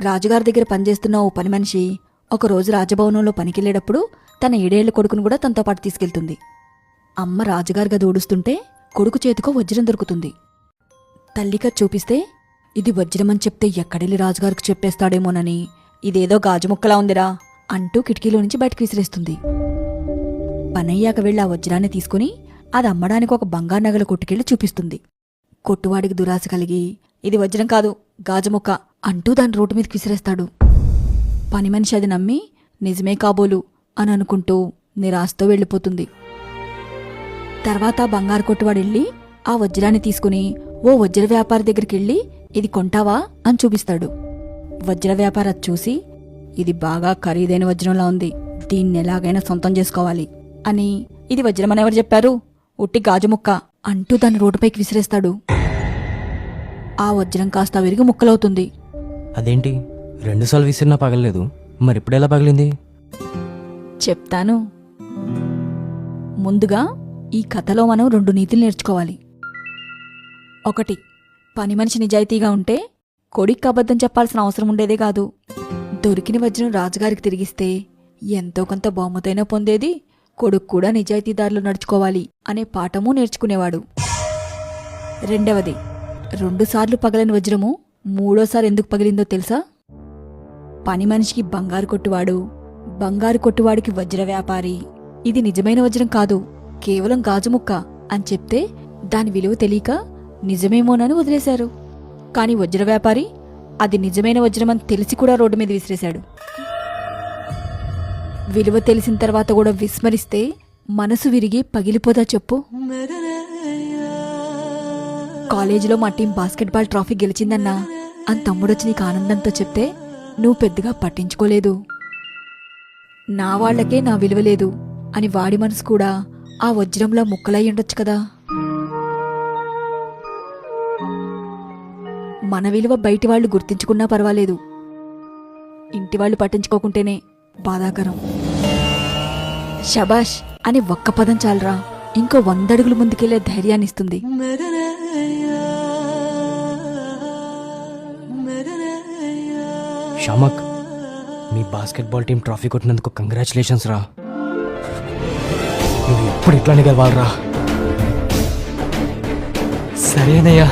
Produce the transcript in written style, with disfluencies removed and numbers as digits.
రాజుగారి దగ్గర పనిచేస్తున్న ఓ పని మనిషి ఒకరోజు రాజభవనంలో పనికెళ్లేటప్పుడు తన 7 ఏళ్ల కొడుకును కూడా తనతో పాటు తీసుకెళ్తుంది. అమ్మ రాజుగారి గది ఊడుస్తుంటే కొడుకు చేతికో వజ్రం దొరుకుతుంది. తల్లిగా చూపిస్తే ఇది వజ్రమని చెప్తే ఎక్కడెళ్ళి రాజుగారికి చెప్పేస్తాడేమోనని ఇదేదో గాజుముక్కలా ఉందిరా అంటూ కిటికీలో నుంచి బయటకు విసిరేస్తుంది. పనయ్యాక వెళ్ళి ఆ వజ్రాన్ని తీసుకుని అది అమ్మడానికి ఒక బంగారు నగల కొట్టుకెళ్లి చూపిస్తుంది. కొట్టువాడికి దురాశ కలిగి ఇది వజ్రం కాదు గాజుముక్క అంటూ దాని రోడ్డు మీదకి విసిరేస్తాడు. పని మనిషి అది నమ్మి నిజమే కాబోలు అని అనుకుంటూ నిరాశతో వెళ్ళిపోతుంది. తర్వాత బంగారు కొట్టువాడెళ్ళి ఆ వజ్రాన్ని తీసుకుని ఓ వజ్ర వ్యాపారి దగ్గరికెళ్ళి ఇది కొంటావా అని చూపిస్తాడు. వజ్ర వ్యాపారి అది చూసి ఇది బాగా ఖరీదైన వజ్రంలా ఉంది, దీన్ని ఎలాగైనా సొంతం చేసుకోవాలి అని ఇది వజ్రమని ఎవరు చెప్పారు, ఉట్టి గాజుముక్క అంటూ దాన్ని రోడ్డుపైకి విసిరేస్తాడు. ఆ వజ్రం కాస్త విరిగి ముక్కలవుతుంది. అదేంటి 2 సార్లు విసిరినా పగలలేదు, మరిప్పుడెలా పగిలింది? చెప్తాను. ముందుగా ఈ కథలో మనం 2 నీతులు నేర్చుకోవాలి. 1, పని మనిషి నిజాయితీగా ఉంటే కొడుక్కి అబద్ధం చెప్పాల్సిన అవసరం ఉండేదే కాదు. దొరికిన వజ్రం రాజుగారికి తిరిగిస్తే ఎంతో కొంత బహుమతైనా పొందేది, కొడుకు కూడా నిజాయితీదారులు నడుచుకోవాలి అనే పాఠమూ నేర్చుకునేవాడు. 2వది, 2 సార్లు పగలని వజ్రము 3వసారి ఎందుకు పగిలిందో తెలుసా? పని మనిషికి బంగారు కొట్టువాడు, బంగారు కొట్టువాడికి వజ్ర వ్యాపారి ఇది నిజమైన వజ్రం కాదు కేవలం గాజుముక్క అని చెప్తే దాని విలువ తెలియక నిజమేమోనని వదిలేశారు. కాని వజ్ర వ్యాపారి అది నిజమైన వజ్రమని తెలిసి కూడా రోడ్డు మీద విసిరేశాడు. విలువ తెలిసిన తర్వాత కూడా విస్మరిస్తే మనసు విరిగి పగిలిపోదా చెప్పు? కాలేజీలో మా టీం బాస్కెట్బాల్ ట్రోఫీ గెలిచిందన్నా అని తమ్ముడొచ్చి నీకు ఆనందంతో చెప్తే నువ్వు పెద్దగా పట్టించుకోలేదు. నా వాళ్లకే నా విలువ లేదు అని వాడి మనసు కూడా ఆ వజ్రంలా ముక్కలై ఉండొచ్చు కదా. మన విలువ బయటి వాళ్ళు గుర్తించుకున్నా పర్వాలేదు, ఇంటి వాళ్ళు పట్టించుకోకుంటేనే బాధాకరం. శబాష్ అని ఒక్క పదం చాలరా ఇంకో 100 అడుగులు ముందుకెళ్లే ధైర్యాన్ని ఇస్తుంది. షమక్, మీ బాస్కెట్బాల్ టీం ట్రోఫీ కొట్టినందుకు కంగ్రాచులేషన్స్ రా. నువ్వు ఎప్పుడు ఇట్లానే గెలవాలరా. సరేనయ్యా.